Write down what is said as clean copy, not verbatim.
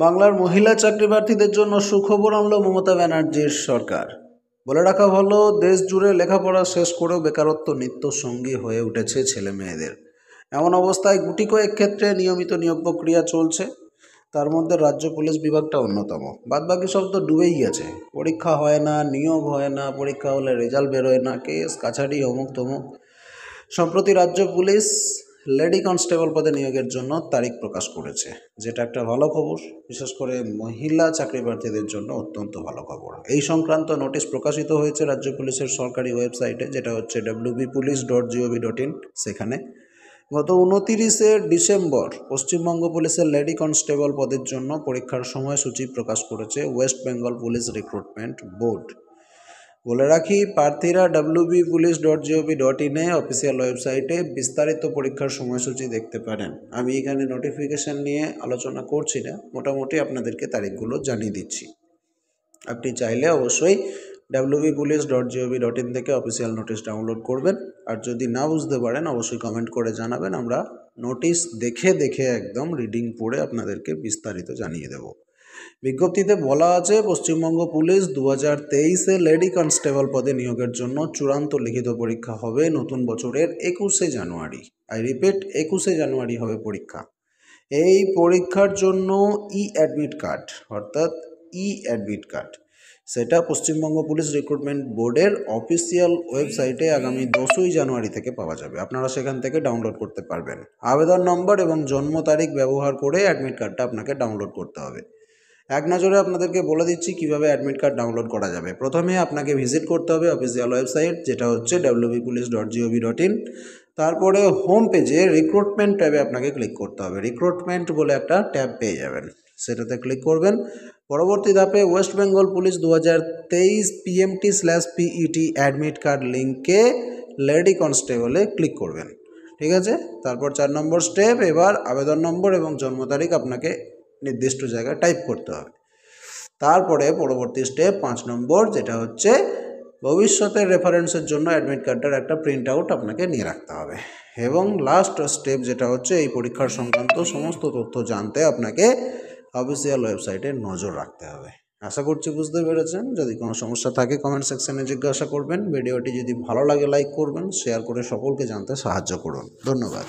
বাংলার মহিলা চাকরি প্রার্থীদের জন্য সুখবর আনল মমতা ব্যানার্জির সরকার। বলে রাখা ভালো, দেশ জুড়ে লেখাপড়া শেষ করেও বেকারত্ব নিত্য সঙ্গী হয়ে উঠেছে ছেলে মেয়েদের। এমন অবস্থায় গুটি কয়েক ক্ষেত্রে নিয়মিত নিয়োগ প্রক্রিয়া চলছে, তার মধ্যে রাজ্য পুলিশ বিভাগটা অন্যতম। বাদবাকি সব তো ডুবেই গেছে। পরীক্ষা হয় না, নিয়োগ হয় না, পরীক্ষা হলে রেজাল্ট বেরোয় না, কেস কাছারি অমুক তমুক। সম্প্রতি রাজ্য পুলিশ লেডি কনস্টেবল পদে নিয়োগের জন্য তারিখ প্রকাশ করেছে, যেটা একটা ভালো খবর। বিশেষ করে মহিলা চাকরি প্রার্থীদের জন্য অত্যন্ত ভালো খবর। এই সংক্রান্ত নোটিশ প্রকাশিত হয়েছে রাজ্য পুলিশের সরকারি ওয়েবসাইটে, যেটা হচ্ছে wbpolice.gov.in। সেখানে গত 29শে ডিসেম্বর পশ্চিমবঙ্গ পুলিশের লেডি কনস্টেবল পদের জন্য পরীক্ষার সময়সূচি প্রকাশ করেছে West Bengal police recruitment board. বলে রাখি, প্রার্থীরা wbpolice.gov.in অফিসিয়াল ওয়েবসাইটে বিস্তারিত পরীক্ষার সময়সূচি দেখতে পারেন। আমি এখানে নোটিফিকেশান নিয়ে আলোচনা করছি না, মোটামুটি আপনাদেরকে তারিখগুলো জানিয়ে দিচ্ছি। আপনি চাইলে অবশ্যই wbpolice.gov.in থেকে অফিসিয়াল নোটিশ ডাউনলোড করবেন। আর যদি না বুঝতে পারেন অবশ্যই কমেন্ট করে জানাবেন, আমরা নোটিশ দেখে একদম রিডিং পড়ে আপনাদেরকে বিস্তারিত জানিয়ে দেব। বিজ্ঞপ্তিতে বলা আছে, পশ্চিমবঙ্গ পুলিশ 2023-এ লেডি কনস্টেবল পদে নিয়োগের জন্য চূড়ান্ত লিখিত পরীক্ষা হবে নতুন বছরের 21শে জানুয়ারি। আই রিপিট, 21শে জানুয়ারি হবে পরীক্ষা। এই পরীক্ষার জন্য অ্যাডমিট কার্ড, অর্থাৎ অ্যাডমিট কার্ড, সেটা পশ্চিমবঙ্গ পুলিশ রিক্রুটমেন্ট বোর্ডের অফিসিয়াল ওয়েবসাইটে আগামী 10ই জানুয়ারি থেকে পাওয়া যাবে। আপনারা সেখান থেকে ডাউনলোড করতে পারবেন। আবেদন নম্বর এবং জন্ম তারিখ ব্যবহার করে অ্যাডমিট কার্ডটা আপনাকে ডাউনলোড করতে হবে। এক নজরে আপনাদেরকে বলে দিচ্ছি কিভাবে অ্যাডমিট কার্ড ডাউনলোড করা যাবে। প্রথমে আপনাকে ভিজিট করতে হবে অফিসিয়াল ওয়েবসাইট, যেটা হচ্ছে wbpolice.gov.in। তারপরে হোম পেজে রিক্রুটমেন্ট ট্যাবে আপনাকে ক্লিক করতে হবে। রিক্রুটমেন্ট বলে একটা ট্যাব পেয়ে যাবেন, সেটাতে ক্লিক করবেন। পরবর্তী ধাপে West Bengal police 2023 PMT/PET admit card লিঙ্কে লেডি কনস্টেবলে ক্লিক করবেন। ঠিক আছে, তারপর 4 নম্বর স্টেপ, এবার আবেদন নম্বর এবং জন্ম তারিখ আপনাকে নির্দিষ্ট জায়গায় টাইপ করতে হবে। তারপরে পরবর্তী স্টেপ 5 নম্বর, যেটা হচ্ছে ভবিষ্যতের রেফারেন্সের জন্য অ্যাডমিট কার্ডটার একটা প্রিন্ট আউট আপনাকে নিয়ে রাখতে হবে। এবং লাস্ট স্টেপ যেটা হচ্ছে, এই পরীক্ষার সংক্রান্ত সমস্ত তথ্য জানতে আপনাকে অফিসিয়াল ওয়েবসাইটে নজর রাখতে হবে। আশা করছি বুঝতে পেরেছেন। যদি কোনো সমস্যা থাকে কমেন্ট সেকশনে জিজ্ঞাসা করবেন। ভিডিওটি যদি ভালো লাগে লাইক করবেন, শেয়ার করে সকলকে জানতে সাহায্য করুন। ধন্যবাদ।